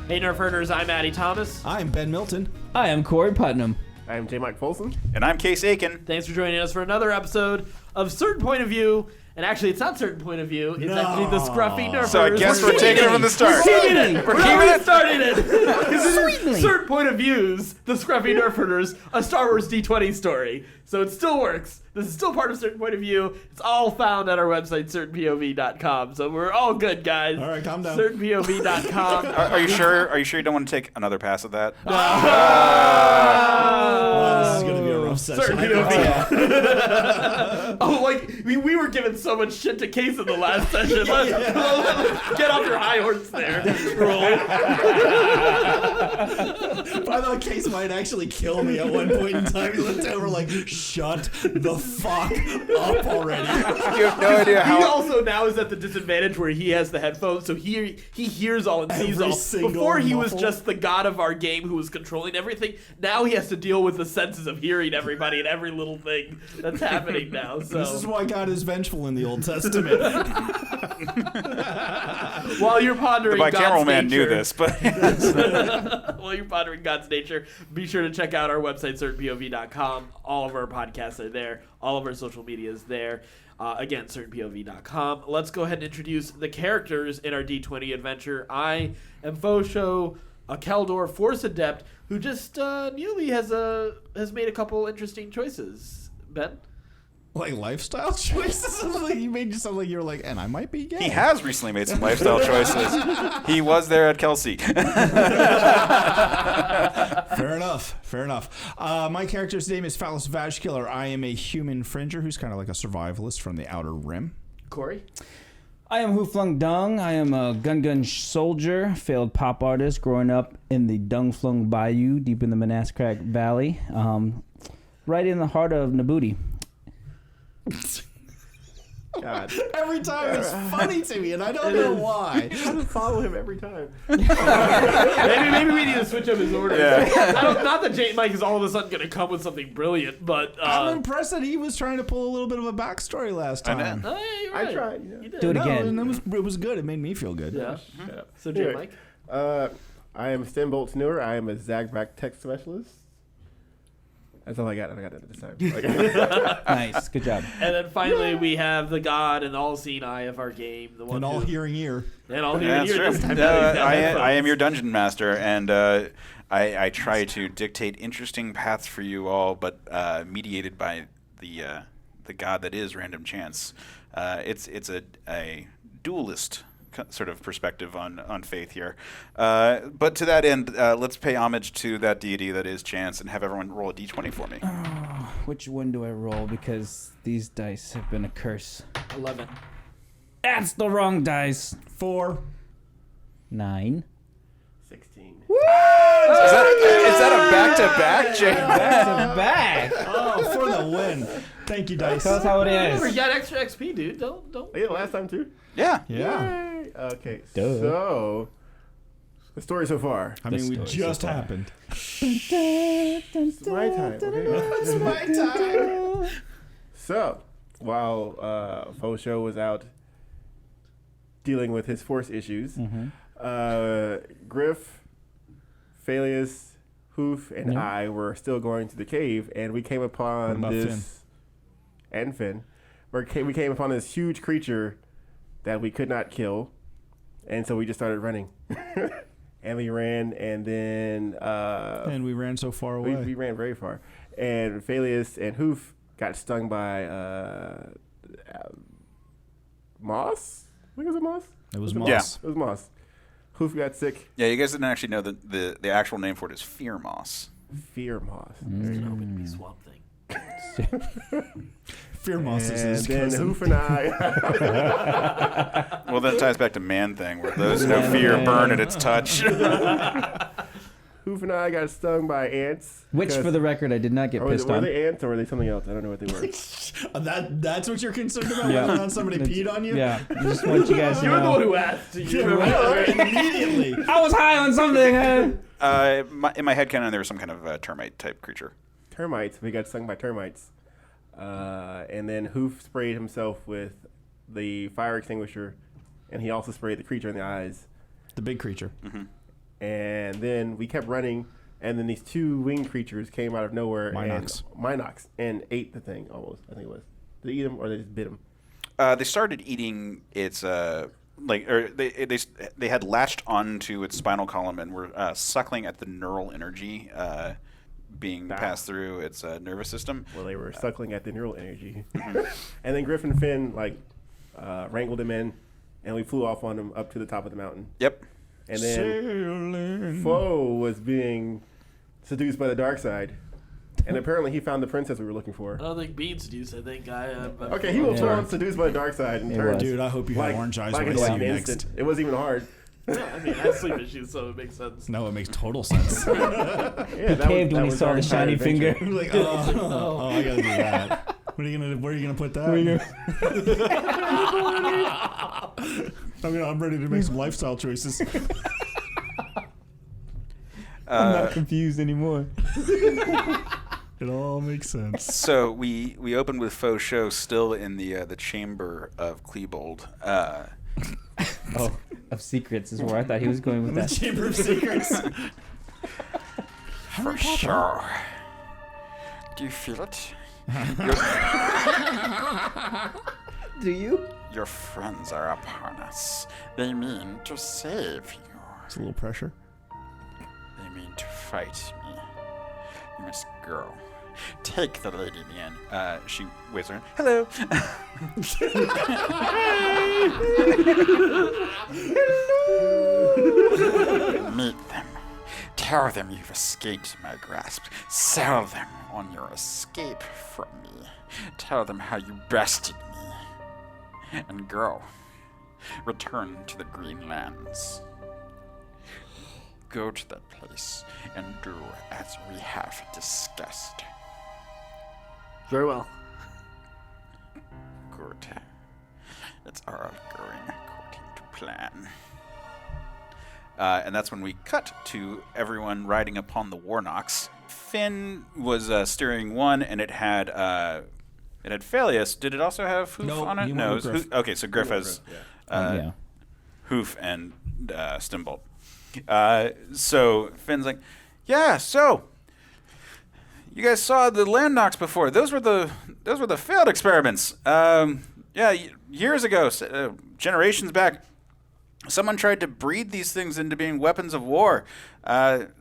Hey Nerfherders, I'm Addy Thomas. I'm Ben Milton. I am Corey Putnam. I am Jmike Folsom. And I'm Case Aiken. Thanks for joining us for another episode of Certain Point of View. And actually, it's not Certain Point of View. It's actually the Scruffy Nerfherders. So I guess we're taking it from the start. We're keeping it. We're not starting it. Sweetly. Certain Point of Views, the Scruffy Nerfherders, a Star Wars D20 story. So it still works. This is still part of Certain Point of View. It's all found at our website, certainpov.com. So we're all good, guys. All right, calm down. Certainpov.com. Are you sure? Are you sure you don't want to take another pass at that? Well, this is going to be a rough session. Certain POV. Oh, like, we were giving so much shit to Case in the last session. Get off your high horse there. Roll. By the way, Case might actually kill me at one point in time. He looked over like, shut the fuck up already. You have no idea He how. also now is at the disadvantage where he has the headphones, so he hears all and sees Every all. single Before he was muffle. just the god of our game who was controlling everything. Now he has to deal with the senses of hearing everybody and every little thing that's happening now. So This is why God is vengeful in the Old Testament. while you're pondering The God's bicameral man nature, knew this, but while you're pondering God's nature, be sure to check out our website, certainpov.com. All of our podcasts are there. All of our social media is there. Again, certainpov.com. Let's go ahead and introduce the characters in our D20 adventure. I am Pho Sho, a Keldor Force Adept who just newly has made a couple interesting choices. Ben? Like lifestyle choices? Like you made it sound like you were like, and I might be gay. he has recently made some lifestyle choices. He was there at Kelsey. Fair enough. My character's name is Phallus Vashkiller. I am a human fringer who's kind of like a survivalist from the Outer Rim. Corey? I am Huflung Dung. I am a gun soldier, failed pop artist, growing up in the Dungflung Bayou, deep in the Manaskrak Valley, right in the heart of Nabuti. God. Every time it's funny to me, and I don't know why. I just follow him every time. Maybe we need to switch up his order. Yeah. Not that Jmike is all of a sudden going to come with something brilliant, but... I'm impressed that he was trying to pull a little bit of a backstory last I time. know. hey, you're I right. tried. You know. You did. Do it No, again. and it was good. It made me feel good. Yeah. So Anyway, Jmike? I am Stembolt Newer. I am a Zagback tech specialist. That's all I got. I got that this time. Nice. Good job. And then finally we have the god and all-seeing eye of our game. The one And all who, hearing ear. And all Yeah, hearing ear that's this true. time. I am your dungeon master, and I try to dictate interesting paths for you all, but mediated by the god that is random chance. It's a dualist sort of perspective on faith here. But to that end, let's pay homage to that deity that is chance and have everyone roll a d20 for me. Which one do I roll? Because these dice have been a curse. 11. That's the wrong dice. 4. 9. 16. Is that a back-to-back, Jay? Back to back. Oh, for the win. Thank you, Dice. That's how it Remember, you is. got extra XP, dude. Don't. Oh, yeah, last time too? Yeah. Yeah. Yay. Okay, Duh. so the story so far. I mean, we story just so far. happened. It's my time, okay? It's my time. So, while Pho Sho was out dealing with his force issues, Griff, Phalius, Hoof, and I were still going to the cave, and we came upon What about this... And Finn. We came upon this huge creature that we could not kill, and so we just started running. And we ran, and then... And we ran so far away. we ran very far. And Phalius and Hoof got stung by moss? I think it was a moss? It was Yeah. moss. It was moss. Hoof got sick. Yeah, you guys didn't actually know that the actual name for it is fear moss. Fear moss. Hoping to be Swamp Thing. Fear moss is And his then cousin. Hoof and I... Well, that ties back to man thing, where those no fear burn at its touch. Hoof and I got stung by ants. Which, because- for the record, I did not get Or pissed were on. they ants or were they something else? I don't know what they were. That's what you're concerned about? Yeah. Whether or not somebody peed on you? Yeah, I just want you guys to You're the one know. who asked. You Yeah, right. Immediately. I was high on something. In my head canon, there was some kind of termite type creature. Termites. We got stung by termites. And then Hoof sprayed himself with the fire extinguisher, and he also sprayed the creature in the eyes. The big creature. And then we kept running, and then these 2 winged creatures came out of nowhere. Warnocks. And ate the thing almost, I think it was. Did they eat them or they just bit them? They started eating its they had latched onto its spinal column and were suckling at the neural energy being passed through its nervous system. Well, they were suckling at the neural energy. And then Griff and Finn wrangled him in, and we flew off on him up to the top of the mountain. Yep. And then Pho was being seduced by the dark side. And apparently he found the princess we were looking for. I don't think being seduced. I think okay, he was seduced by the dark side. And turned, dude, I hope you have orange eyes when I see you next. It wasn't even hard. I mean, I have sleep issues, so it makes sense. No, it makes total sense. He caved when he saw the shiny finger. Like, oh, I gotta do that. Where are you gonna put that? I'm ready to make some lifestyle choices. I'm not confused anymore. It all makes sense. So we opened with Pho Sho still in the chamber of Klebold. Of secrets is where I thought he was going with that. The Chamber of Secrets. For sure. Do you feel it? Do you? Your friends are upon us. They mean to save you. It's a little pressure. They mean to fight me. You must go. Take the lady in. She waves her. Hello. Meet them. Tell them you've escaped my grasp. Sell them on your escape from me. Tell them how you bested me. And go. Return to the Green Lands. Go to that place and do as we have discussed. Very well. Good. It's all going according to plan. And that's when we cut to everyone riding upon the Warnocks. Finn was steering one, and it had Phalius. Did it also have Hoof on it? No. Okay, so Griff has Hoof and Stimbolt. So Finn's like, yeah. So you guys saw the Landnox before. Those were the failed experiments. Years ago, generations back. Someone tried to breed these things into being weapons of war.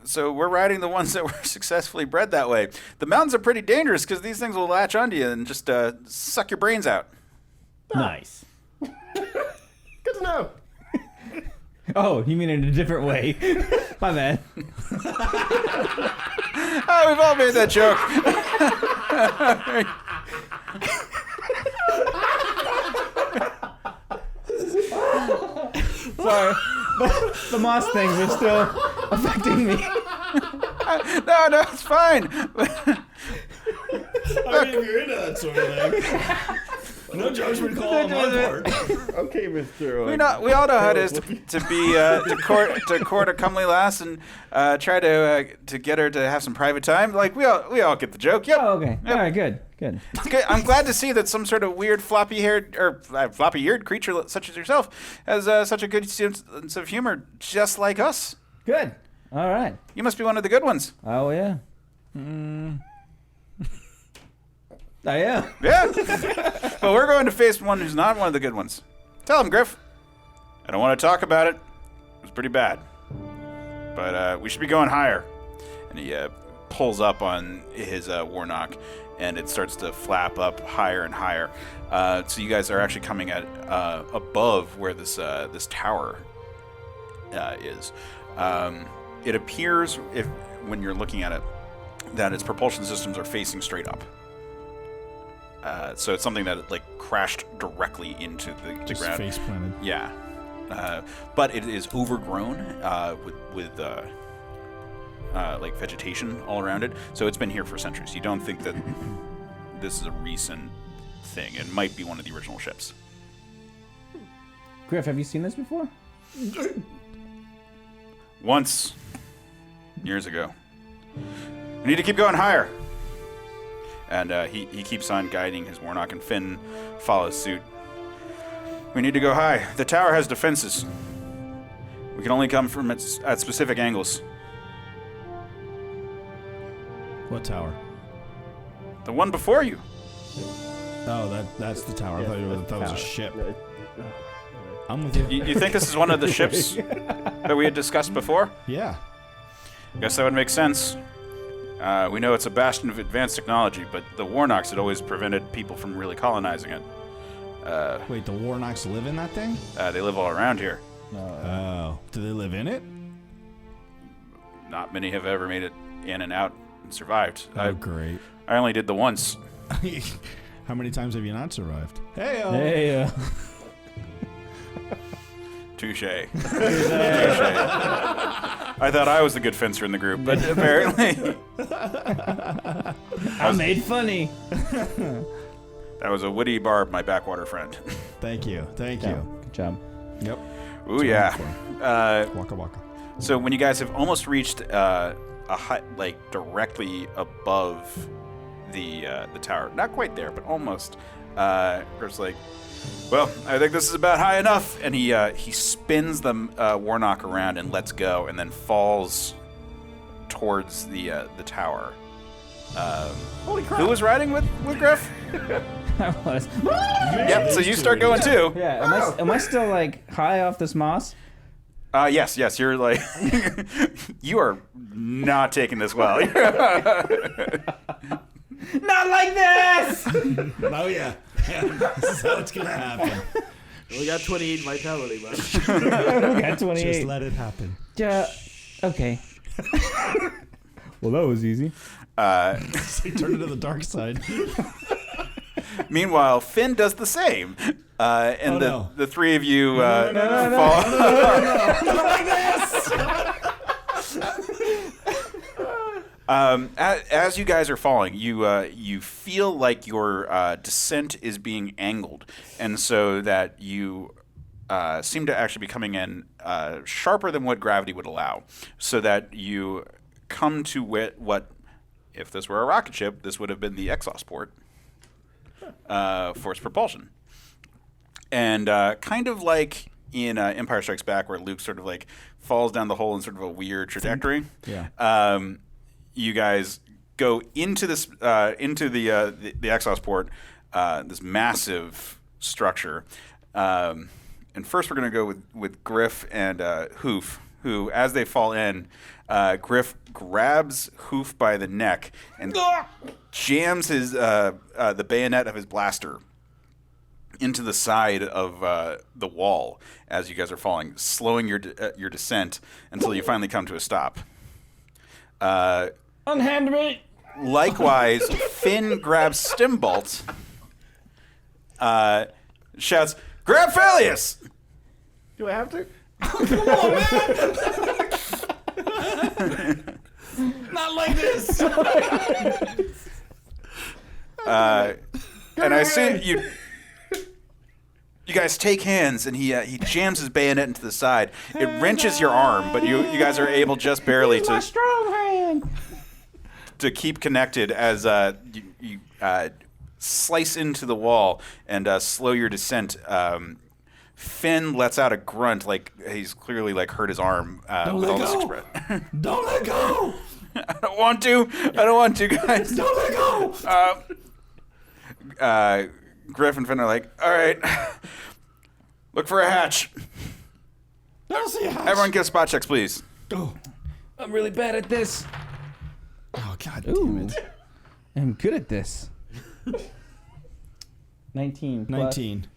So we're riding the ones that were successfully bred that way. The mountains are pretty dangerous because these things will latch onto you and just suck your brains out. Nice. Good to know. Oh, you mean in a different way. My bad. Oh, we've all made that joke. Sorry. The moss things are still affecting me. No, it's fine. I mean, if you're into that sort of thing. No judgment call on my part. Okay, Mr. We all know how it is to court a comely lass and try to get her to have some private time. Like we all get the joke. Yep. Oh, okay. Yep. All right, good. Okay, I'm glad to see that some sort of weird floppy-eared creature such as yourself has such a good sense of humor, just like us. Good. All right. You must be one of the good ones. Oh, yeah. I am. Yeah. Well, we're going to face one who's not one of the good ones. Tell him, Griff. I don't want to talk about it. It was pretty bad. But we should be going higher. And he pulls up on his Warnock, and it starts to flap up higher and higher. So you guys are actually coming at above where this tower is. It appears, when you're looking at it, that its propulsion systems are facing straight up. So it's something that crashed directly into the ground. Face planted. Yeah. But it is overgrown with vegetation all around it. So it's been here for centuries. You don't think that this is a recent thing. It might be one of the original ships. Griff, have you seen this before? Once, years ago. We need to keep going higher. And he keeps on guiding his Warnock, and Finn follows suit. We need to go high. The tower has defenses. We can only come from at specific angles. What tower? The one before you. Oh, that's the tower. I thought it was a ship. No, I'm with you. You think this is one of the ships that we had discussed before? Yeah. Guess that would make sense. We know it's a bastion of advanced technology, but the Warnocks had always prevented people from really colonizing it. Wait, the Warnocks live in that thing? They live all around here. Oh. Do they live in it? Not many have ever made it in and out and survived. Oh, great. I only did the once. How many times have you not survived? Hey, Hey, Touche. Touche. I thought I was the good fencer in the group, but apparently I made funny. that was a witty barb, my backwater friend. Thank you. Thank you. Good job. Yep. Ooh, yeah. Waka waka. So when you guys have almost reached a hut, like directly above the tower, not quite there, but almost, Griff's like, well, I think this is about high enough, and he spins the Warnock around and lets go, and then falls towards the tower. Holy crap! Who was riding with Griff? I was. Yep. So you start going too. Yeah. Am I still like high off this moss? Yes. You're like, you are not taking this well. Not like this. Oh, yeah. This is how it's going to happen. We got 28 vitality left. We got 28. Just let it happen. Yeah. Okay. Well, that was easy. Turn it to the dark side. Meanwhile, Finn does the same, and the three of you fall. Not like this! As you guys are falling, you feel like your descent is being angled, and so that you seem to actually be coming in sharper than what gravity would allow, so that you come to what, if this were a rocket ship, this would have been the exhaust port. Force propulsion. And kind of like in Empire Strikes Back, where Luke sort of like falls down the hole in sort of a weird trajectory. Yeah. You guys go into this into the exhaust port, this massive structure. And first, we're going to go with Griff and Hoof, who, as they fall in, Griff grabs Hoof by the neck and jams his the bayonet of his blaster into the side of the wall as you guys are falling, slowing your descent until you finally come to a stop. Unhand me. Likewise, Finn grabs Stimbolt, shouts, "Grab Phalius!" Do I have to? Not like this! And I see you guys take hands, and he jams his bayonet into the side. It wrenches your arm, but you guys are able just barely My strong hand. to keep connected as you slice into the wall and slow your descent. Finn lets out a grunt, like he's clearly like hurt his arm with all this express. Don't let go! I don't want to, guys. Don't let go! Griff and Finn are like, all right, look for a hatch. I don't see a hatch. Everyone get spot checks, please. Oh. I'm really bad at this. Oh, God damn Ooh. it. I'm good at this. 19. plus- 19.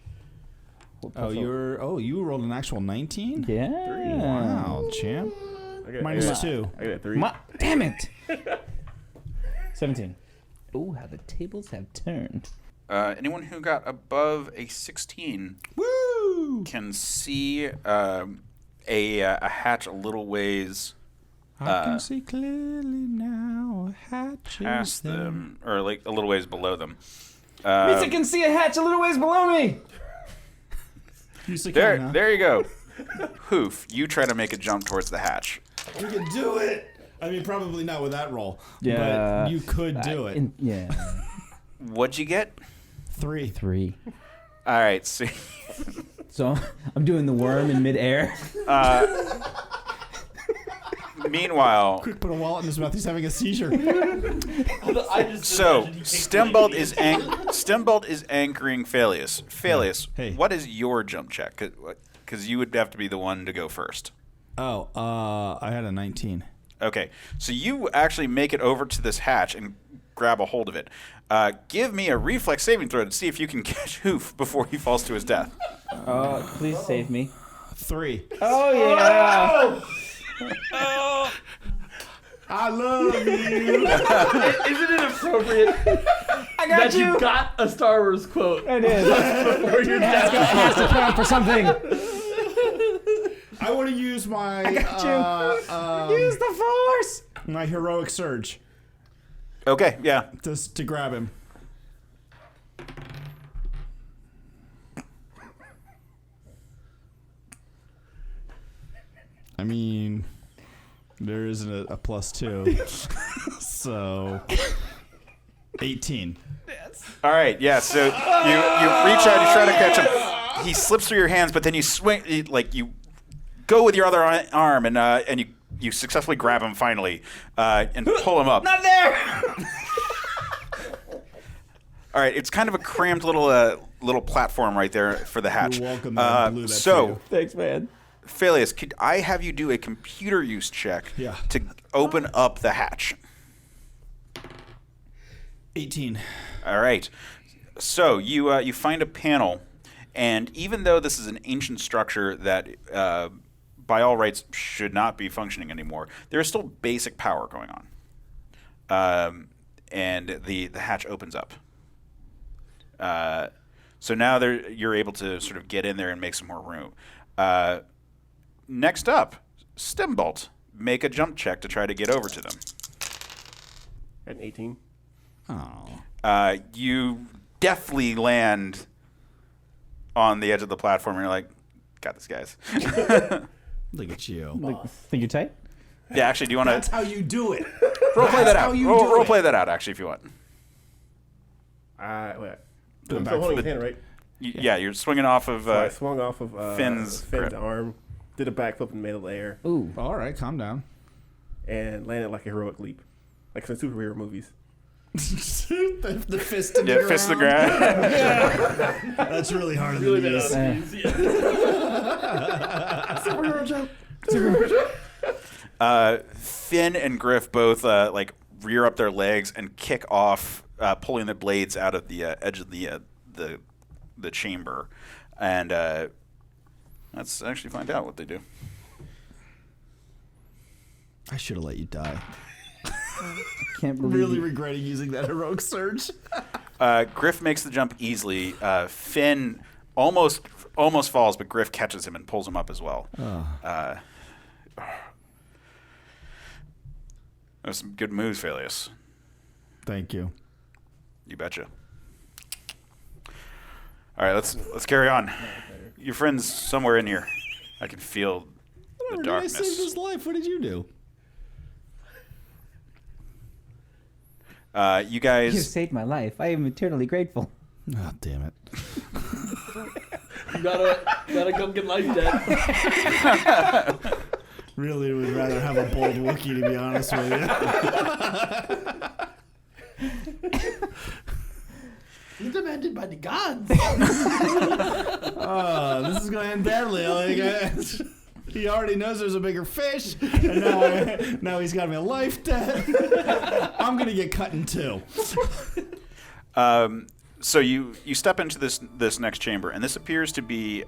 You rolled an actual 19? Yeah. Wow, champ. Minus 2. I got a 3. Damn it. 17. Ooh, how the tables have turned. Anyone who got above a 16 Woo! can see a hatch a little ways I can see clearly now. A hatch past them, or like a little ways below them. Means I can see a hatch a little ways below me. There you go. Hoof, you try to make a jump towards the hatch. You can do it. I mean, probably not with that roll. Yeah. But you could do it. Yeah. What'd you get? 3. 3. All right, so So I'm doing the worm in midair. Meanwhile, Quick, put a wallet in his mouth. He's having a seizure. so Stembelt is anchoring Phaleus. Phaleus, Hey. what is your jump check? Because you would have to be the one to go first. Oh, I had a 19. Okay, so you actually make it over to this hatch and grab a hold of it. Give me a reflex saving throw to see if you can catch Hoof before he falls to his death. Please save me. 3. Oh yeah. I love you. Isn't it appropriate that you got a Star Wars quote? It is. Before your death? It has to count for something. I want to use my. I got you. Use the force. My heroic surge Okay, yeah. to grab him. I mean, there isn't a +2, so 18. All right, yeah. So you reach out, you try to catch him. He slips through your hands, but then you swing, you go with your other arm, and you successfully grab him finally, and pull him up. Not there. All right, it's kind of a cramped little platform right there for the hatch. You're welcome, man. I blew that for So, you. Thanks, man. Phaleus, could I have you do a computer use check to open up the hatch? 18. All right. So you find a panel, and even though this is an ancient structure that by all rights should not be functioning anymore, there is still basic power going on. And the hatch opens up. So now you're able to sort of get in there and make some more room. Next up, Stembelt. Make a jump check to try to get over to them. At 18. Oh. You deftly land on the edge of the platform, and you're like, got this, guys. Look at you. Think you're tight? Yeah, actually, do you want That's to how you do it. role-play that how out? you Role do it. play that out, actually, if you want. Wait. Put him I'm back still holding for his hand, right? Yeah, you're swinging off of... So I swung off of Finn's grip. arm, did a backflip in the middle of the air, Ooh. All right, calm down. and landed like a heroic leap. Like some superhero movies. the fist in the yeah, ground. fist in the ground. That's really hard on Really the bad knees. on these, yeah. Superhero jump. Finn and Griff both rear up their legs and kick off, pulling the blades out of the edge of the chamber, and let's actually find out what they do. I should have let you die. Can't believe Really you. regretting using that heroic surge. Griff makes the jump easily. Finn almost falls, but Griff catches him and pulls him up as well. Those some good moves, Phaleus. Thank you. You betcha. All right, let's carry on. Your friend's somewhere in here. I can feel the I darkness. saved his life. What did you do? You You guys. saved my life. I am eternally grateful. Oh, damn it. You got a Gungan life debt. Really would rather have a bold Wookiee, to be honest with you. He's demanded by the gods. Oh, this is going to end badly. He already knows there's a bigger fish, and now he's got me a life debt. I'm going to get cut in two. So you step into this next chamber, and this appears to be.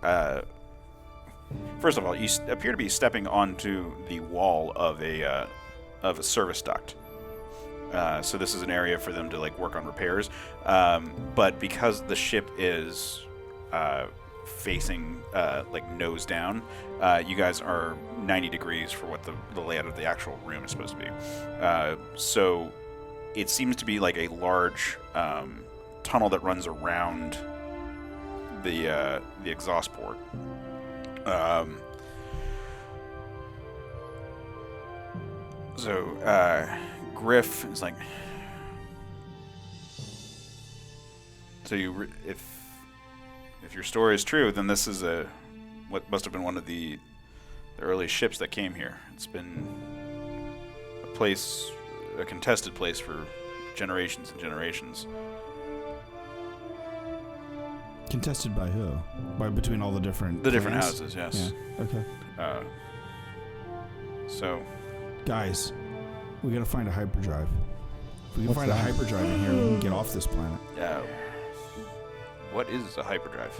First of all, you appear to be stepping onto the wall of a service duct. So this is an area for them to work on repairs. But because the ship is facing nose down, you guys are 90 degrees for what the layout of the actual room is supposed to be. So it seems to be like a large tunnel that runs around the exhaust port. Griff is like, so if your story is true, then this is what must have been one of the early ships that came here. It's been a contested place for generations and generations. Contested by who? Between all the different different clans? houses, yes. Yeah. Okay. So, guys, we gotta find a hyperdrive. If we can find a hyperdrive in here, we can get off this planet. what is a hyperdrive?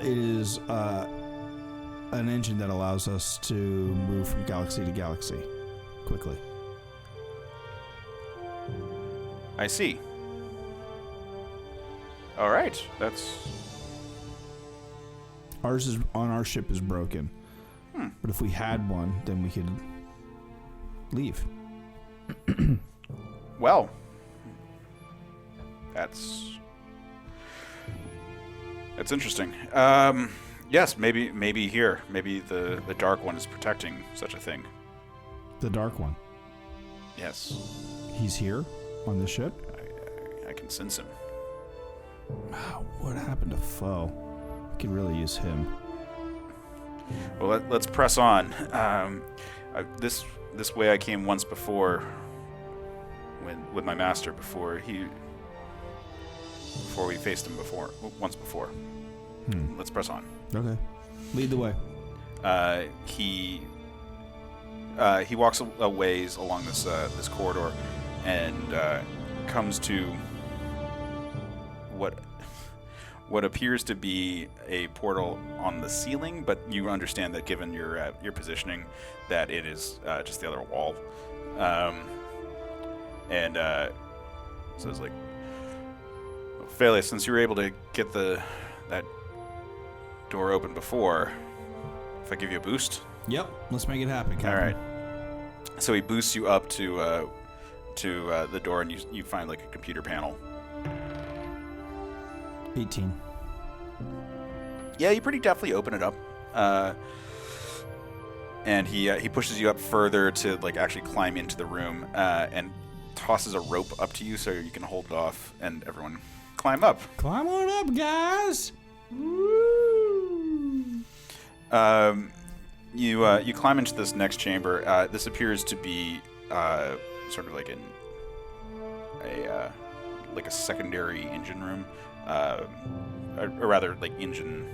It is an engine that allows us to move from galaxy to galaxy quickly. I see. All right, that's... Ours is on our ship is broken. But if we had one, then we could leave. Well, that's interesting. Yes, maybe here. Maybe the Dark One is protecting such a thing. The Dark One. Yes. He's here on the ship? I can sense him. What happened to Pho? We could really use him. Well, let's press on. This way I came once before, with my master before we faced him once before. Let's press on. Okay, lead the way. He walks a ways along this corridor and comes to what appears to be a portal on the ceiling, but you understand that given your positioning, that it is just the other wall. So it's like, Phelia, since you were able to get that door open before, if I give you a boost. Yep, let's make it happen, Captain. All right. So he boosts you up to the door, and you find like a computer panel. 18. Yeah, you pretty definitely open it up, and he pushes you up further to like actually climb into the room, and tosses a rope up to you so you can hold it off, and everyone climb up. Climb on up, guys. You climb into this next chamber. This appears to be sort of like a secondary engine room, or rather like engine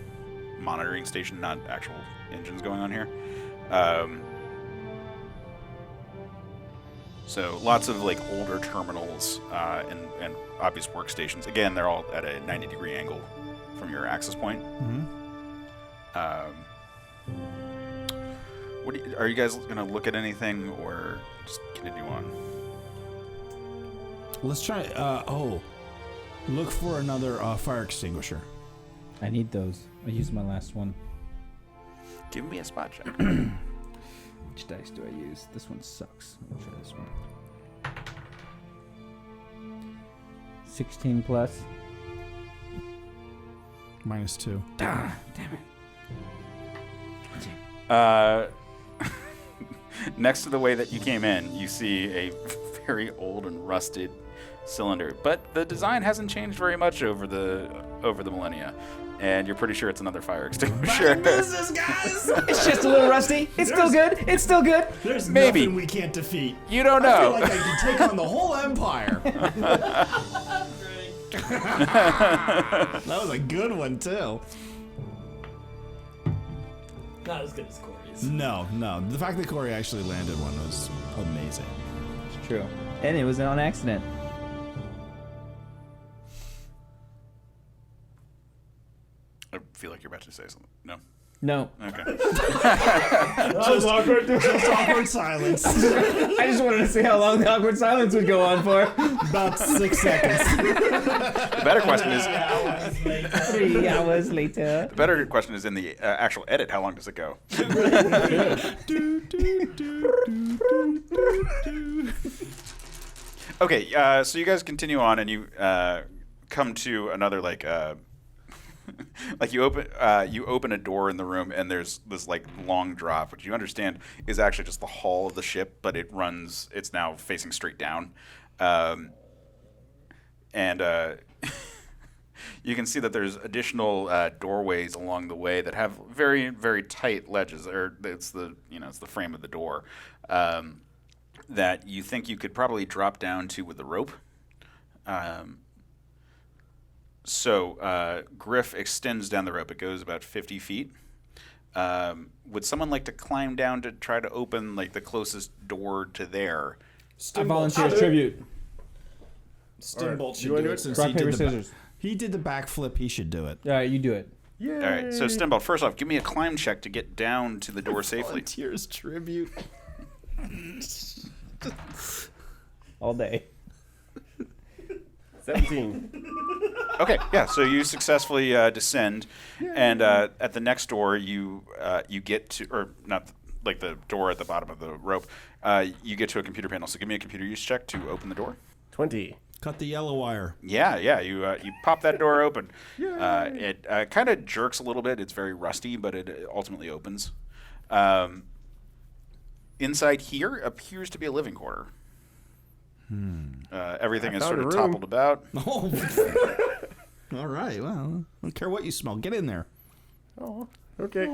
monitoring station, not actual engines going on here. So lots of like older terminals and obvious workstations. Again, they're all at a 90-degree angle from your access point. Are you guys gonna look at anything or just continue on? Let's try. Look for another fire extinguisher. I need those. I used my last one. Give me a spot check. Which dice do I use? This one sucks. Let me try this one. 16 plus. -2. Ah, damn it. Next to the way that you came in, you see a very old and rusted cylinder, but the design hasn't changed very much over the millennia, and you're pretty sure it's another fire extinguisher. Business, guys. It's just a little rusty. It's still good. It's still good. There's Maybe. nothing we can't defeat. You don't I know. feel like I can take on the whole empire. That was a good one too. Not as good as Corey's. No. The fact that Corey actually landed one was amazing. It's true. And it was on accident. I feel like you're about to say something. No? No. Okay. Just awkward silence. I just wanted to see how long the awkward silence would go on for. About 6 seconds. The better question is... 3 hours later. The better question is in the actual edit, how long does it go? Okay, so you guys continue on, and you come to another like you open a door in the room, and there's this like long drop, which you understand is actually just the hull of the ship, but it's now facing straight down, and you can see that there's additional doorways along the way that have very, very tight ledges. It's the frame of the door that you think you could probably drop down to with the rope. So Griff extends down the rope. It goes about 50 feet. Would someone like to climb down to try to open like the closest door to there? I volunteer as tribute. Stimbolt should You wanna do do it it? since Rock, he did paper, the scissors. He did the backflip. He should do it. All right, you do it. Yeah. All right, so Stimbolt, first off, give me a climb check to get down to the door safely. Volunteers tribute. All day. 17. Okay, yeah. So you successfully descend, and at the next door, you get to, or not like the door at the bottom of the rope. You get to a computer panel. So give me a computer use check to open the door. 20. Cut the yellow wire. Yeah. You pop that door open. It kind of jerks a little bit. It's very rusty, but it ultimately opens. Inside here appears to be a living quarter. Everything is found sort a of room. toppled about. Oh. All right. Well, I don't care what you smell. Get in there. Oh, okay.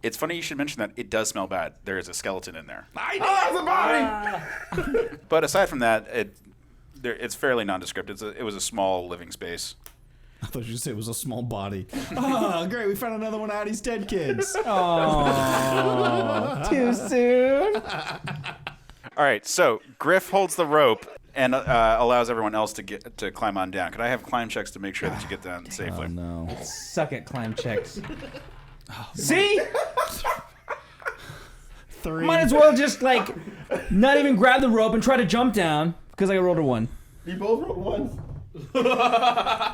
It's funny you should mention that. It does smell bad. There is a skeleton in there. I know the body. But aside from that, it's fairly nondescript. It was a small living space. I thought you were going to say it was a small body. Oh, great. We found another one of Addy's dead kids. Oh, too soon. All right, so Griff holds the rope and allows everyone else to climb on down. Could I have climb checks to make sure that you get down safely? Oh, no. Suck at climb checks. See? 3. Might as well just like not even grab the rope and try to jump down because I rolled a 1. You both rolled 1.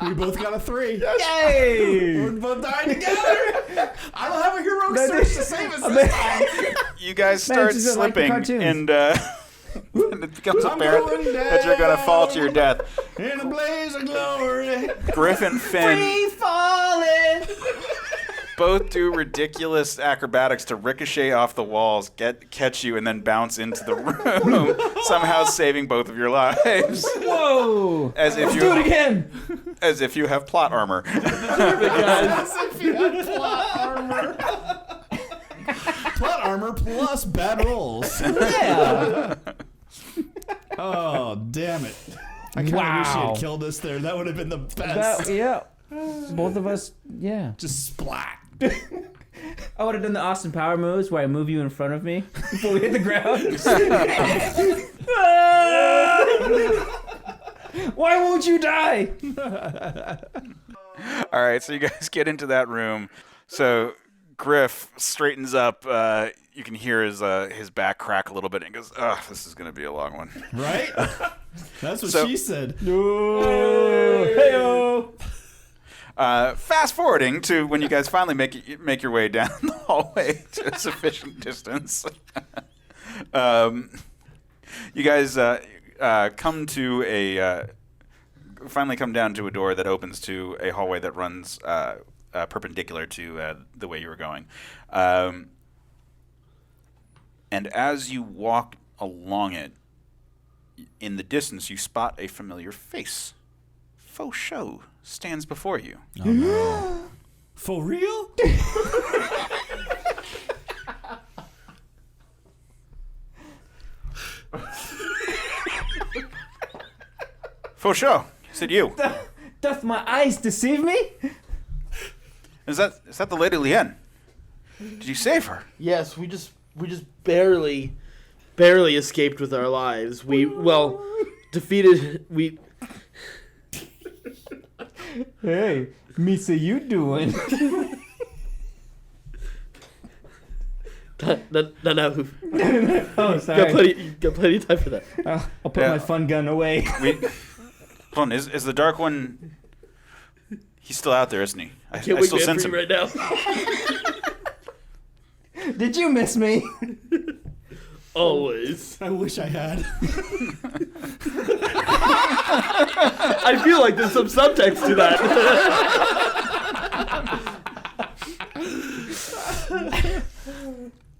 We both got a 3. Yay! We're both dying together. I don't have a heroic search to save us this time. You guys start it's just like the slipping, cartoons. and it becomes I'm apparent going that you're going to fall to your death. In a blaze of glory. Griff and Finn Free falling. both do ridiculous acrobatics to ricochet off the walls, catch you, and then bounce into the room, somehow saving both of your lives. Whoa! As if Let's do it you again. as if you have plot armor. As if you had plot armor. Plot armor plus bad rolls. Yeah. Oh, damn it. I kind of wish he Wow. had killed us there. That would have been the best. Yeah. Both of us. Yeah. Just splat. I would have done the Austin Power moves where I move you in front of me before we hit the ground. Why won't you die? All right, so you guys get into that room. So Griff straightens up. You can hear his back crack a little bit, and he goes, "Ugh, this is going to be a long one." Right? That's what So- she said. Hey-o. Fast forwarding to when you guys finally make your way down the hallway to a sufficient distance. You guys finally come down to a door that opens to a hallway that runs perpendicular to the way you were going. And as you walk along it, in the distance you spot a familiar face. Pho Sho stands before you. Oh, no. For real? Pho Sho, is it you? Doth my eyes deceive me? Is that the Lady Lien? Did you save her? Yes, we just barely escaped with our lives. We defeated. Hey, Misa, you doing? No. Oh, sorry. Got plenty of time for that. I'll put my fun gun away. Hold on, is the Dark One? He's still out there, isn't he? I Can't wait still for sense you him. right now. Did you miss me? Always. I wish I had. I feel like there's some subtext to that.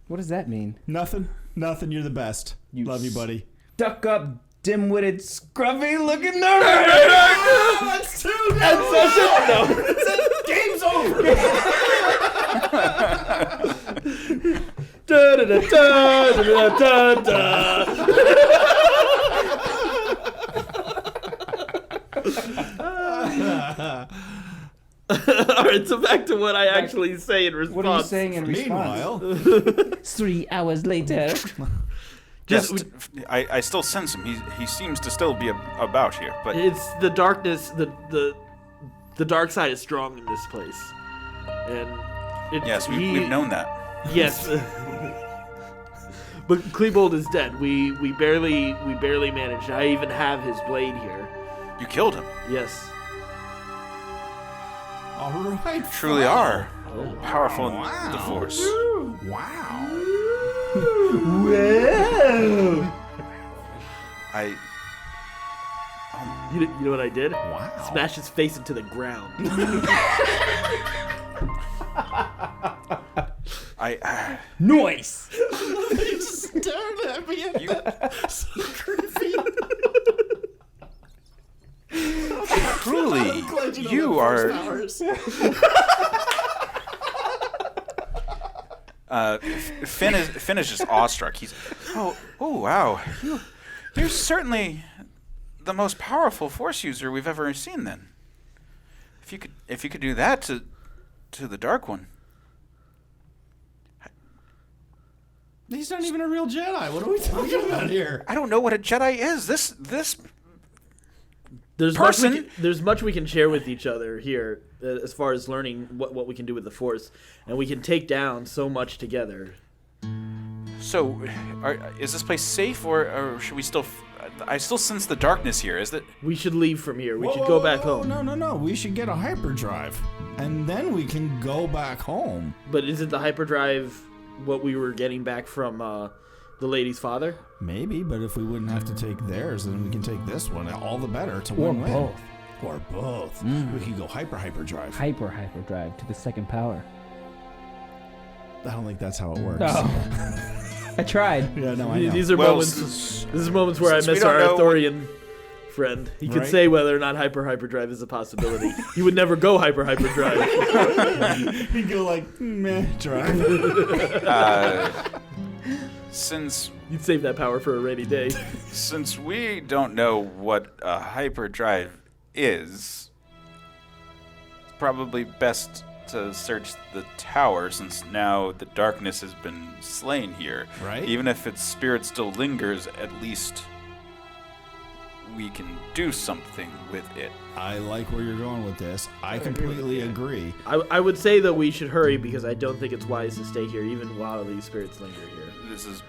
What does that mean? Nothing. You're the best. Love you, buddy. Stuck up dim-witted, scruffy-looking Nerfherders. That's too And so Game's over. da da da da da da da. All right, so back to what I actually say in response. What are you saying in response? Meanwhile, 3 hours later. I still sense him. He seems to still be about here, but It's the darkness. The dark side is strong in this place, and yes, we've known that. Yes, but Klebold is dead. We barely managed. I even have his blade here. You killed him. Yes. all right. Truly are powerful in the Force. Wow. Whoa. You know what I did? Wow. Smash his face into the ground. Noise. He stared at me. You, So creepy. truly, you are. Finn is just awestruck. He's oh wow. You're certainly the most powerful Force user we've ever seen. Then, if you could do that to the Dark One. He's not even a real Jedi. What are we talking about here? I don't know what a Jedi is. This There's Person- much we can share with each other here, as far as learning what we can do with the Force, and we can take down so much together. So, is this place safe, or should we still? I still sense the darkness here. Is that? We should leave from here. We should go back home. No. We should get a hyperdrive, and then we can go back home. But isn't the hyperdrive what we were getting back from the lady's father? Maybe, but if we wouldn't have to take theirs, then we can take this one. All the better to Or win-win. both. Or both. We could go hyperdrive. Hyperdrive to the second power. I don't think that's how it works. Oh. I tried. Yeah, no, I know. These are Well, moments. This is moments where I since we miss don't our know- Arthurian friend. He could Right? say whether or not hyperdrive is a possibility. He would never go hyperdrive. You go like, meh, drive. Since You'd save that power for a rainy day. Since we don't know what a hyperdrive is, it's probably best to search the tower, since now the darkness has been slain here. Right. Even if its spirit still lingers, at least we can do something with it. I like where you're going with this. I completely agree. I would say that we should hurry because I don't think it's wise to stay here even while these spirits linger here. This is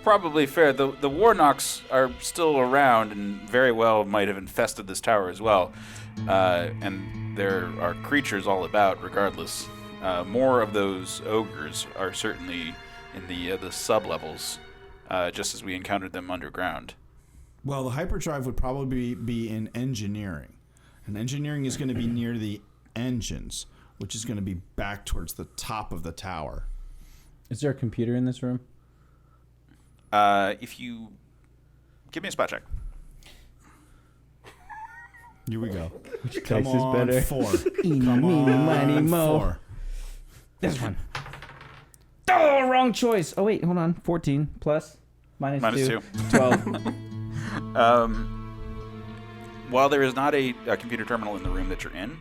probably fair. The Warnocks are still around and very well might have infested this tower as well. And there are creatures all about regardless. More of those ogres are certainly in the sub-levels, just as we encountered them underground. Well, the hyperdrive would probably be in engineering. And engineering is going to be near the engines, which is going to be back towards the top of the tower. Is there a computer in this room? If you give me a spot check. Here we go. Which Come dice is on, better? 4. Eeny, Come meeny, miny, on, mo. 4. This one. Oh, wrong choice. Oh, wait, hold on. 14 plus minus 2. 12. While there is not a computer terminal in the room that you're in,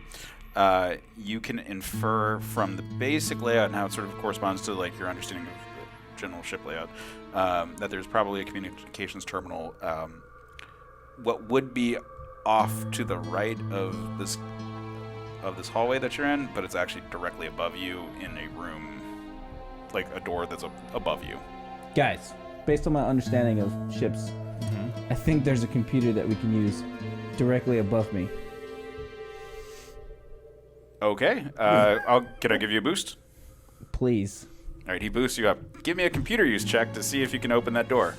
you can infer from the basic layout and how it sort of corresponds to like your understanding of the general ship layout, that there's probably a communications terminal. What would be off to the right of this hallway that you're in, but it's actually directly above you in a room, like a door that's above you. Guys, based on my understanding of ships, I think there's a computer that we can use directly above me. Okay. Can I give you a boost? Please. All right, he boosts you up. Give me a computer use check to see if you can open that door.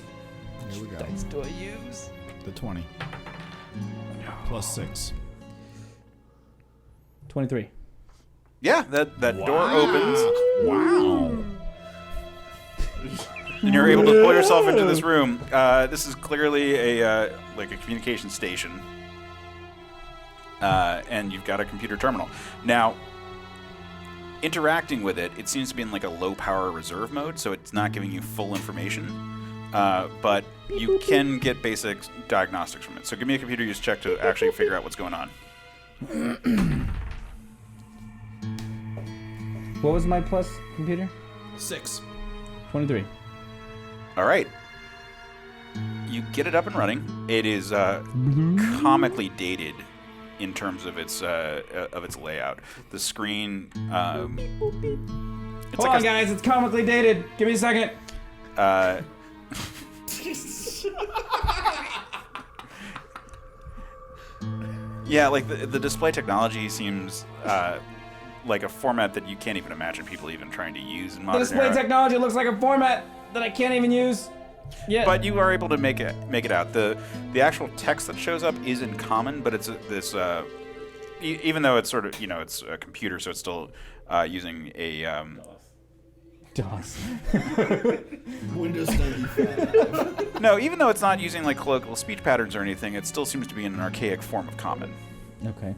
Here we go. Dice do I use? The 20. Plus 6. 23. Yeah, that door opens. Wow. and you're able to pull yourself into this room. This is clearly a communication station, and you've got a computer terminal. Now, interacting with it, it seems to be in like a low power reserve mode, so it's not giving you full information. But you can get basic diagnostics from it. So give me a computer use check to actually figure out what's going on. What was my plus computer? 6. 23. All right. You get it up and running. It is comically dated in terms of its layout. The screen. Hold on, guys. It's comically dated. Give me a second. Yeah, like the display technology seems like a format that you can't even imagine people even trying to use in modern The display era. technology looks like a format that I can't even use. Yeah. But you are able to make it out. The actual text that shows up is in common, but it's even though it's sort of it's a computer, so it's still using a DOS. Windows 95. no. Even though it's not using like colloquial speech patterns or anything, it still seems to be in an archaic form of common. Okay.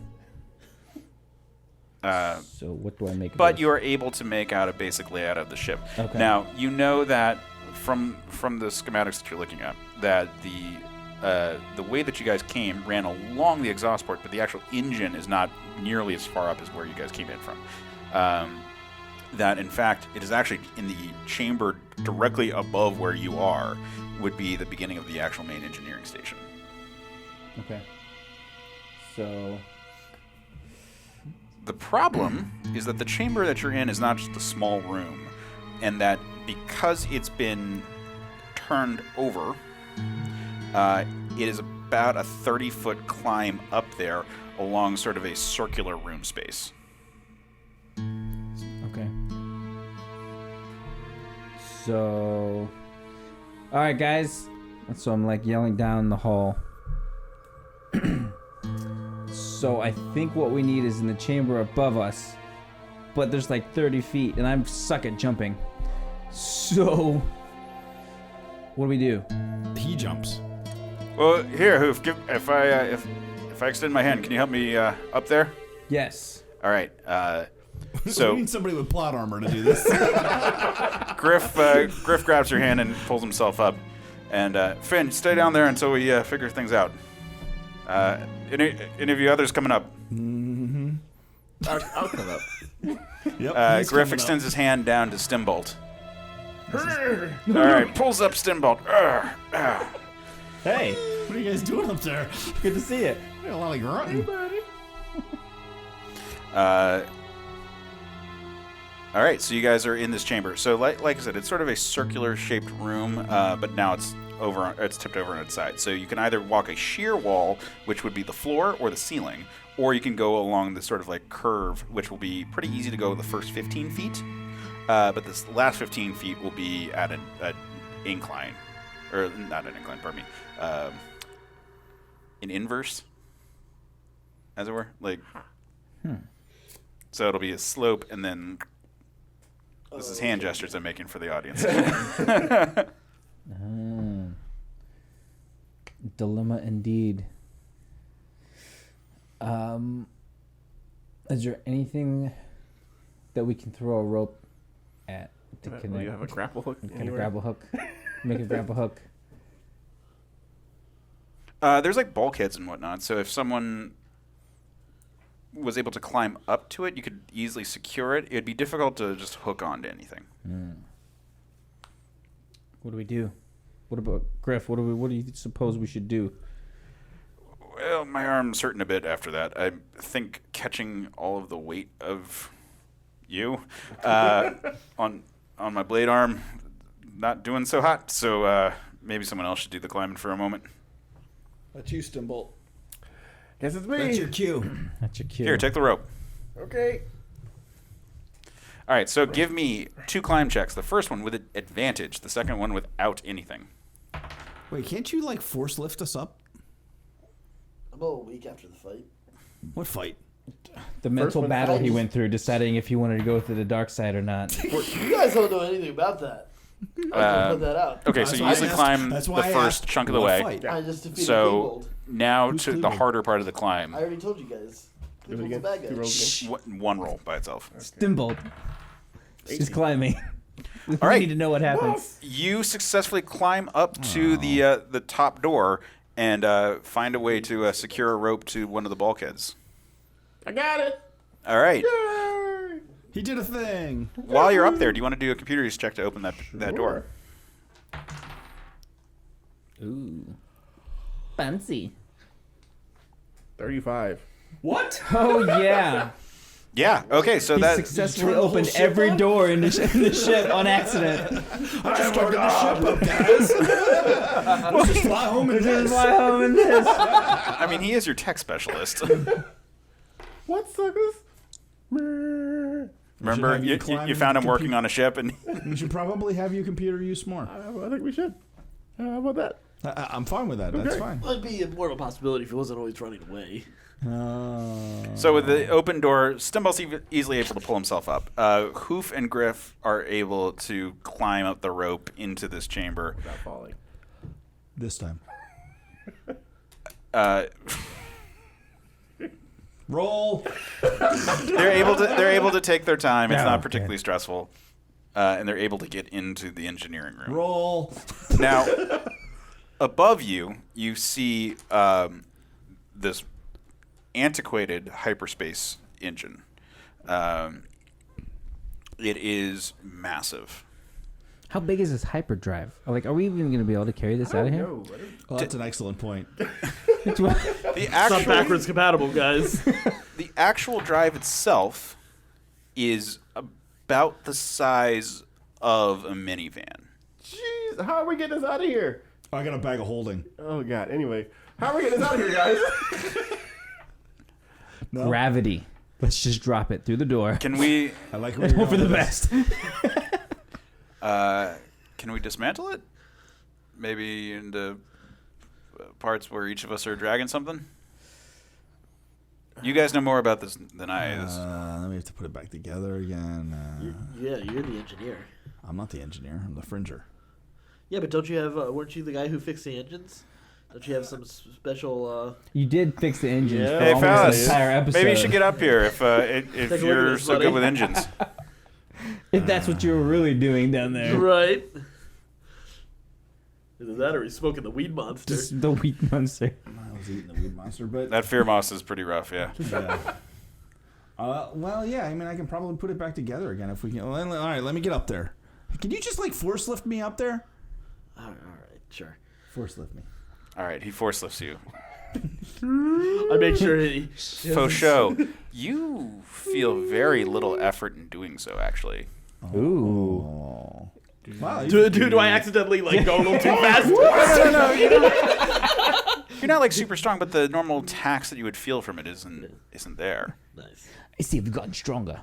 So what do I make? But you are able to make out a basic layout of the ship. Okay. Now you know that from the schematics that you're looking at, that the way that you guys came ran along the exhaust port, but the actual engine is not nearly as far up as where you guys came in from. That in fact it is actually in the chamber directly above where you are would be the beginning of the actual main engineering station. Okay. So the problem is that the chamber that you're in is not just a small room, and that because it's been turned over, it is about a 30-foot climb up there along sort of a circular room space. okay. So all right, guys. So I'm like yelling down the hall. So I think what we need is in the chamber above us, but there's like 30 feet, and I suck at jumping. So what do we do? He jumps. Well, here, Hoof. If I extend my hand, can you help me up there? Yes. All right. So we need somebody with plot armor to do this. Griff grabs your hand and pulls himself up, and Finn, stay down there until we figure things out. Any of you others coming up? Mm-hmm. I'll come up. Yep. Griff extends his hand down to Stimbolt. All right, pulls up Stimbolt. Hey, What are you guys doing up there? good to see you. A lot of grunting. All right, so you guys are in this chamber. So, like I said, it's sort of a circular-shaped room, but now it's tipped over on its side. So you can either walk a sheer wall, which would be the floor or the ceiling, or you can go along this sort of like curve, which will be pretty easy to go the first 15 feet. But this last 15 feet will be at an incline, or not an incline, pardon me, an inverse, as it were. Like, so it'll be a slope, and then this is hand gestures I'm making for the audience. Dilemma indeed. Is there anything that we can throw a rope at to Do connect? you have a grapple hook? Can a anywhere? grapple hook? Make a grapple hook. There's like bulkheads and whatnot, so if someone was able to climb up to it, you could easily secure it. It'd be difficult to just hook onto anything. What do we do? What about Griff? What do you suppose we should do? Well, my arm's hurting a bit after that. I think catching all of the weight of you on my blade arm, not doing so hot. So maybe someone else should do the climbing for a moment. That's you, Stimbolt. Guess it's me. That's your cue. That's your cue. Here, take the rope. Okay. All right, so give me 2 climb checks. The first one with advantage. The second one without anything. Wait, can't you like force lift us up? About a week after the fight. What fight? The mental one- battle he went through deciding if he wanted to go to the dark side or not. You guys don't know anything about that. Put that out. Okay, so you usually climb the first chunk of the way. I just defeated So Klebold. now Who's to the Klebold? harder part of the climb. I already told you guys. Klebold's a bad guy. One roll by itself. Stimbold. Just climbing. We All right. need to know what happens. You successfully climb up to the top door and find a way to secure a rope to one of the bulkheads. I got it. All right. He did a thing. While you're up there, do you want to do a computer use check to open that door? Ooh. Fancy. 35. What? Oh, yeah. Yeah. Okay. So He that successfully turn the whole opened ship every on? door in the ship on accident. I just started the ship up, guys. Let's just fly home in This is this. my home in this. I mean, he is your tech specialist. What suckers? Remember, have you climb you found him the working on a ship, and We should probably have you computer use more. I think we should. How about that? I'm fine with that. That's Okay. fine. It'd be more of a possibility if he wasn't always running away. so with the open door, Stimble's easily able to pull himself up. Hoof and Griff are able to climb up the rope into this chamber. Without falling. This time. Uh, Roll. they're able to take their time. It's Oh, not okay. particularly stressful, and they're able to get into the engineering room. Roll. Now, above you, you see this antiquated hyperspace engine. It is massive. How big is this hyperdrive? Like, are we even going to be able to carry this out of here? No, Oh, that's an excellent point. The It's not actual backwards compatible, guys. the actual drive itself is about the size of a minivan. jeez, how are we getting this out of here? I got a bag of holding. Oh god. Anyway, how are we getting this out of here, guys? No? Gravity. Let's just drop it through the door. Can we I like And hope for the best. can we dismantle it? Maybe into parts where each of us are dragging something? You guys know more about this than I. Then we have to put it back together again. Yeah, you're the engineer. I'm not the engineer. I'm the fringer. Yeah, but don't you have? Weren't you the guy who fixed the engines? Don't you have some special? You did fix the engines Yeah. for Hey, almost fellas, the entire episode. maybe you should get up here if Take a look you're at this, so buddy. good with engines. If that's what you were really doing down there. Right. Either that or he's smoking the weed monster. Just the wheat monster. I was eating the weed monster, but That fear moss is pretty rough, yeah. yeah. Well, yeah. I mean, I can probably put it back together again if we can. All right, let me get up there. Can you just like force lift me up there? All right, sure. Force lift me. All right, he force lifts you. I make sure he. Pho Sho, you feel very little effort in doing so, actually. Ooh. Oh. Wow. Do I accidentally like go a little too fast? No, you're not like super strong, but the normal tax that you would feel from it isn't there. Nice. I see you've gotten stronger.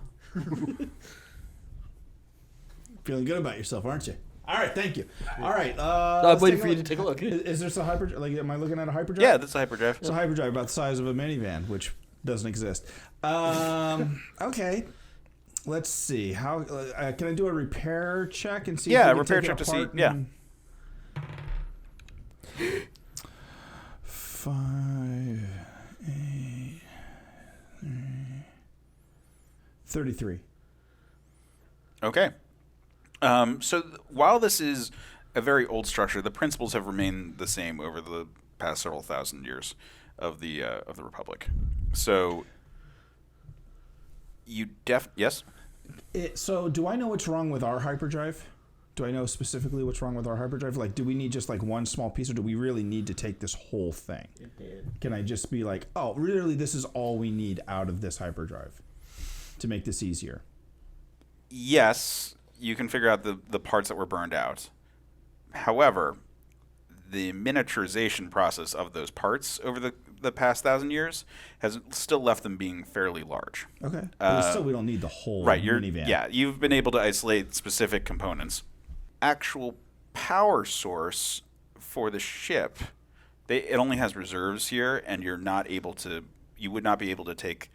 Feeling good about yourself, aren't you? All right, thank you. All right. I'm let's waiting take for a you to look. take a look. Is this a hyperdrive? Like, am I looking at a hyperdrive? Yeah, that's a hyperdrive. It's a hyperdrive about the size of a minivan, which doesn't exist. Okay. Let's see. How can I do a repair check and see? Yeah, if we can repair take it check to see- apart yeah. and- 5, 8, 33. Okay. While this is a very old structure, the principles have remained the same over the past several thousand years of the Republic. So you yes. So, do I know what's wrong with our hyperdrive? Do I know specifically what's wrong with our hyperdrive? Like, do we need just like one small piece, or do we really need to take this whole thing? Can I just be like, oh, really, this is all we need out of this hyperdrive to make this easier? Yes, you can figure out the parts that were burned out. However, the miniaturization process of those parts over the past 1,000 years has still left them being fairly large. Okay. But still, we don't need the whole minivan. Yeah, you've been able to isolate specific components. Actual power source for the ship, it only has reserves here, and you would not be able to take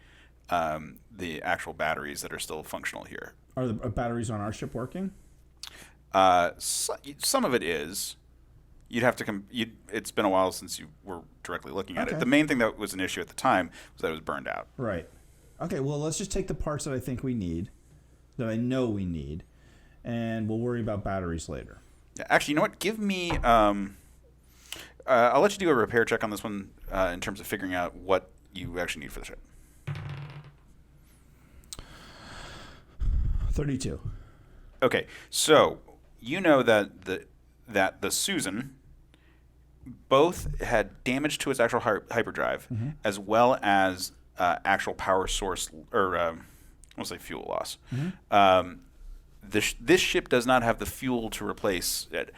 the actual batteries that are still functional here. Are the batteries on our ship working? Some of it is. You'd have to it's been a while since you were directly looking at Okay. it. The main thing that was an issue at the time was that it was burned out. Right. Okay, well, let's just take the parts that I think we need, that I know we need, and we'll worry about batteries later. Yeah, actually, you know what? Give me... I'll let you do a repair check on this one in terms of figuring out what you actually need for the ship. 32. Okay, so you know that the Susan both had damage to its actual hyperdrive, as well as actual power source, or I won't say fuel loss. This ship does not have the fuel to replace it,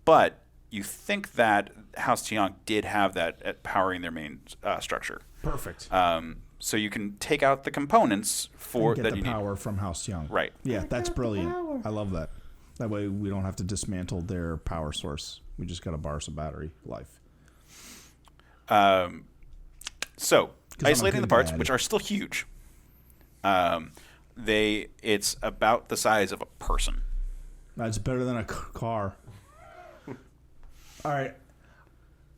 but you think that House Tiank did have that at powering their main structure. Perfect. So you can take out the components for Get that the you need. power from House Young. Right. Yeah, that's brilliant. I love that. That way we don't have to dismantle their power source. We just got to borrow some battery life. So I'm a isolating the good parts, dad. which are still huge. It's about the size of a person. That's better than a car. All right.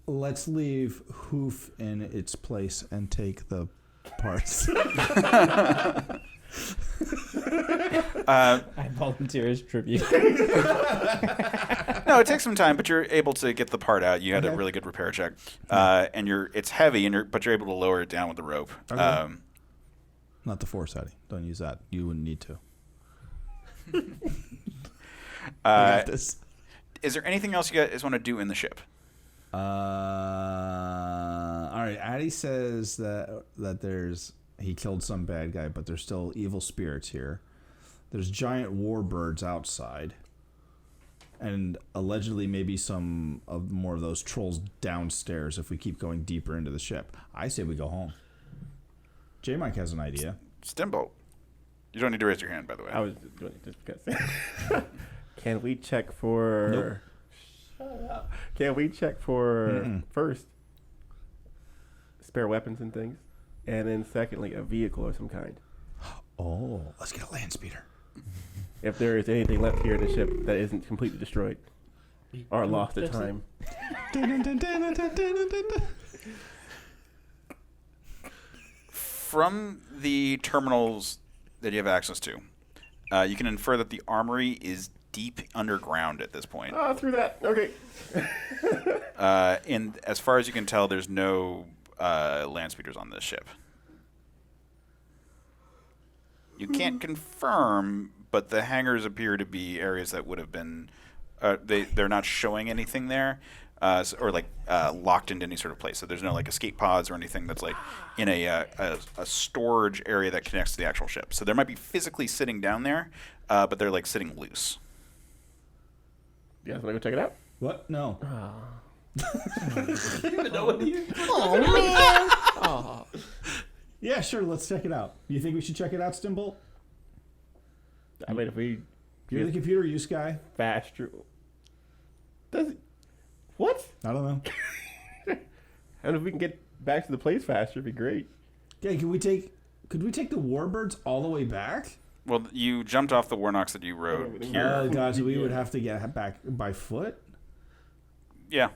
Let's leave Hoof in its place and take the parts. I volunteer as tribute. No, it takes some time, but you're able to get the part out. You had a really good repair check, and it's heavy, but you're able to lower it down with the rope. Okay. Not the force, Addy. Don't use that. You wouldn't need to. I got this. Is there anything else you guys want to do in the ship? All right. Addy says that he killed some bad guy, but there's still evil spirits here. There's giant warbirds outside, and allegedly maybe some of more of those trolls downstairs. If we keep going deeper into the ship, I say we go home. Jmike has an idea. Stimbolt. You don't need to raise your hand, by the way. I was doing it just because. Can we check for? Nope. Shut up. Can we check for first spare weapons and things, and then secondly a vehicle of some kind? Oh, let's get a land speeder. If there is anything left here in the ship that isn't completely destroyed or lost to time. From the terminals that you have access to, you can infer that the armory is deep underground at this point. Oh, through that. Okay. And as far as you can tell, there's no land speeders on this ship. You can't confirm, but the hangars appear to be areas that would have been. They're not showing anything there, or locked into any sort of place. So there's no like escape pods or anything that's like in a storage area that connects to the actual ship. So there might be physically sitting down there, but they're like sitting loose. You guys want to go check it out? What? No. You even know what he is? Yeah, sure. Let's check it out. You think we should check it out, Stimbolt? I mean, if we You're the computer use guy. faster. Does it? What? I don't know. And if we can get back to the place faster, it'd be great. Okay, could we take the warbirds all the way back? Well, you jumped off the Warnocks that you rode here. Oh god, so we would have to get back by foot? Yeah.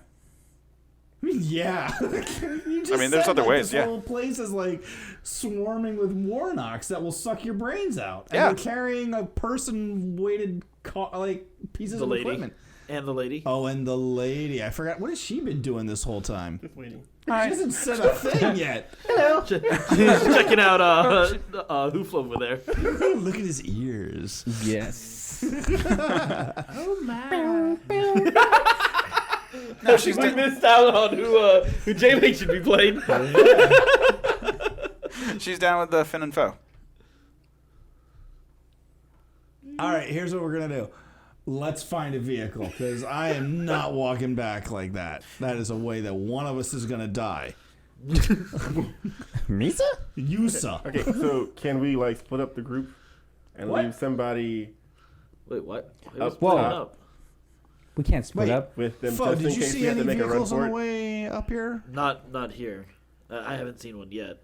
Yeah. You just I mean, there's said, other ways, This yeah. whole place is like swarming with Warnocks that will suck your brains out. And Yeah. they're carrying a person-weighted pieces The of lady. equipment. And the lady. Oh, and the lady. I forgot. What has she been doing this whole time? Just waiting. She hasn't said a thing yet. She's checking out Hoofle over there. Look at his ears. Yes. No, she's We missed out on who Jmike should be playing. she's down with the Finn and Pho. All right, here's what we're going to do. Let's find a vehicle, because I am not walking back like that. That is a way that one of us is going to die. Misa? Yusa. Okay, so can we like split up the group and What? leave somebody Wait, what? Up Whoa. top We can't split Wait. up. with them Pho, just did in you case see we have any to make a run vehicles on for the it? way up here? Not here. I haven't seen one yet.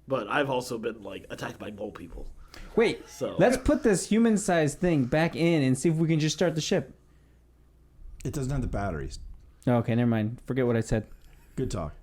but I've also been like attacked by mole people. Wait, So let's put this human-sized thing back in and see if we can just start the ship. It doesn't have the batteries. Okay, never mind. Forget what I said. Good talk.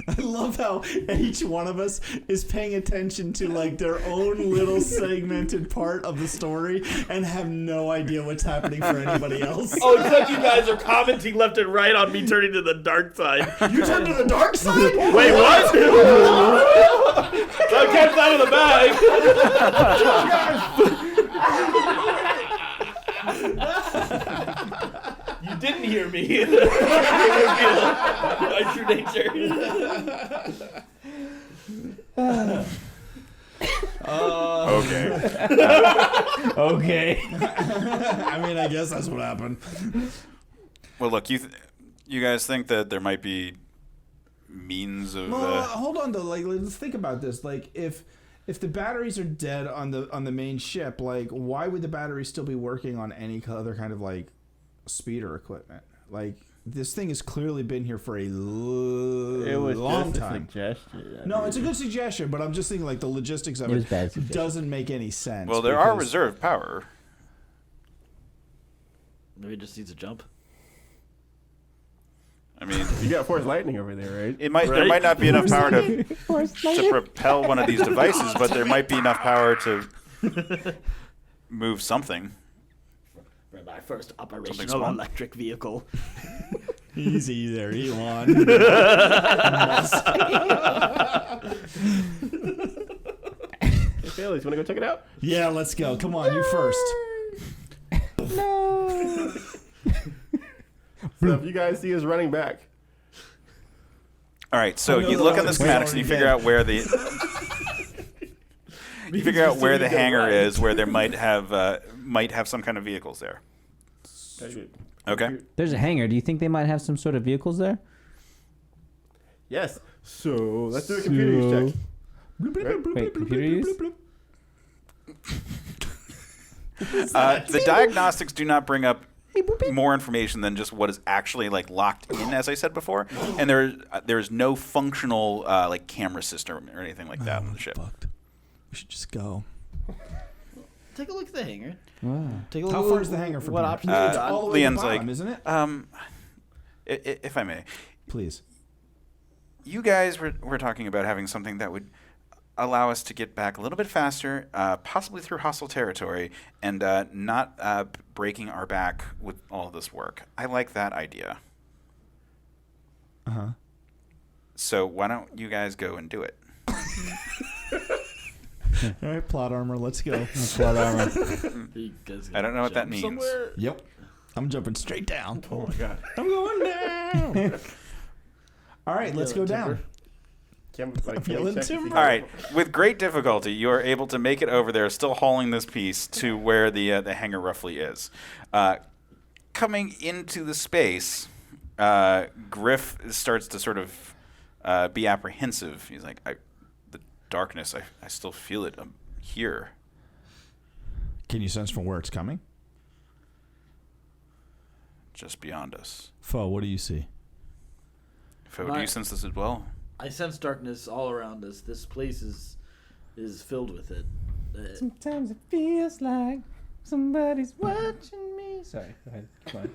I love how each one of us is paying attention to like their own little segmented part of the story and have no idea what's happening for anybody else. Oh, except you guys are commenting left and right on me turning to the dark side. You turned to the dark side? Wait, what? That cat's out of the bag. You didn't hear me. My true nature. Okay. Okay. I mean, I guess that's what happened. Well, look, you guys think that there might be means of... Well, hold on though. Like, let's think about this. Like, if the batteries are dead on the main ship, like, why would the batteries still be working on any other kind of like speeder equipment? Like, this thing has clearly been here for a long time. Suggestion. No, it's a good suggestion, but I'm just thinking like the logistics of It was it bad suggestion. doesn't make any sense. well, there are because- reserve power. Maybe it just needs a jump. I mean, You got Force Lightning over there, right? there Right? might not be enough power to propel one of these devices, but there might be enough power to move something. For my first Something operational small. electric vehicle. Easy there, Elon. Hey, Felix, want to go check it out? Yeah, let's go. Come on, you first. No. So if you guys see us running back, All right, so Oh, no, you no, look no, on the it's schematics and you already figure dead. out where the you figure out where the hangar is, where there might have some kind of vehicles there. Okay. There's a hangar. Do you think they might have some sort of vehicles there? yes. So let's do a computer use check. Wait, computer use? The diagnostics do not bring up more information than just what is actually like locked in, as I said before, and there's no functional like camera system or anything like that on the ship. Fucked. We should just go. Take a look at the hangar. Wow. Take a look How at far is the hangar from what here? options It's we got. all the way to the Leon's bottom, like, isn't it? If I may, Please. you guys were talking about having something that would allow us to get back a little bit faster, possibly through hostile territory, and not breaking our back with all of this work. I like that idea. Uh-huh. So why don't you guys go and do it? All right, plot armor, let's go. Plot armor. You guys I don't know what that jump means. somewhere? Yep. I'm jumping straight down. Oh my god. I'm going down. All right, let's go Feeling down. Like, feeling check to see timber. All right. With great difficulty, you are able to make it over there, still hauling this piece to where the hangar roughly is. Coming into the space, Griff starts to sort of be apprehensive. He's like, the darkness, I still feel it here. Can you sense from where it's coming? Just beyond us. Pho, what do you see? Do My- you sense this as well? I sense darkness all around us. This place is filled with it. Sometimes it feels like somebody's watching me. Sorry, go ahead. Go on.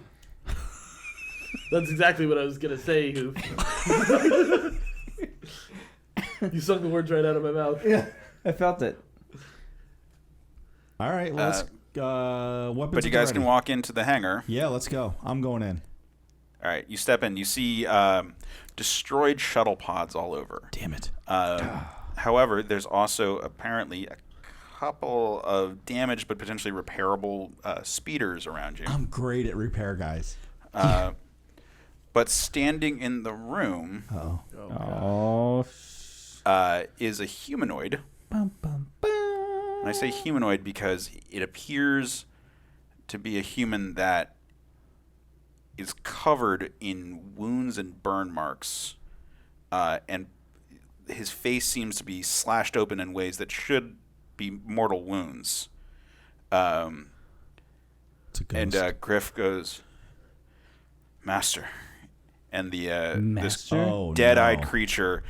That's exactly what I was gonna say, Hoof. You sung the words right out of my mouth. Yeah, I felt it. All right, let's weapons. But you at the guys can ready. walk into the hangar. Yeah, let's go. I'm going in. All right, you step in. You see destroyed shuttle pods all over. Damn it. However, there's also apparently a couple of damaged but potentially repairable speeders around you. I'm great at repair, guys. But standing in the room Oh. Oh. is a humanoid. Bum, bum, bum. And I say humanoid because it appears to be a human that is covered in wounds and burn marks, and his face seems to be slashed open in ways that should be mortal wounds. It's a ghost. And Griff goes, "Master," and this Master? dead-eyed creature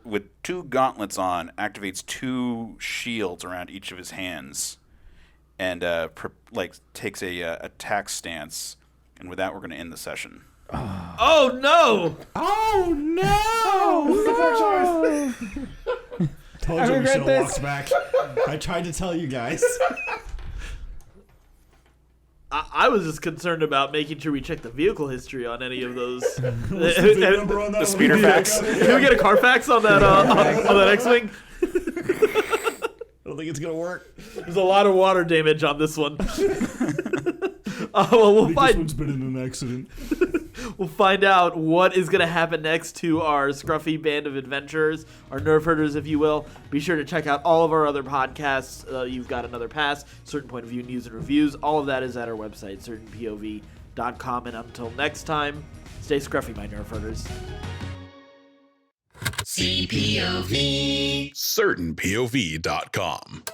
with 2 gauntlets on activates 2 shields around each of his hands, and takes a attack stance. And with that, we're going to end the session. Oh no! Oh no! Told you we regret should have this. walked back. I tried to tell you guys. I was just concerned about making sure we check the vehicle history on any of those. The speeder facts. Can we get a Carfax on that on that X-wing? I don't think it's gonna work. There's a lot of water damage on this one. Well, we'll This find. one's been in an accident. We'll find out what is going to happen next to our Scruffy band of adventurers, our Nerfherders, if you will. Be sure to check out all of our other podcasts. You've Got Another Pass, Certain Point of View news and reviews. All of that is at our website, certainpov.com. And until next time, stay scruffy, my Nerfherders. CPOV. CertainPOV.com.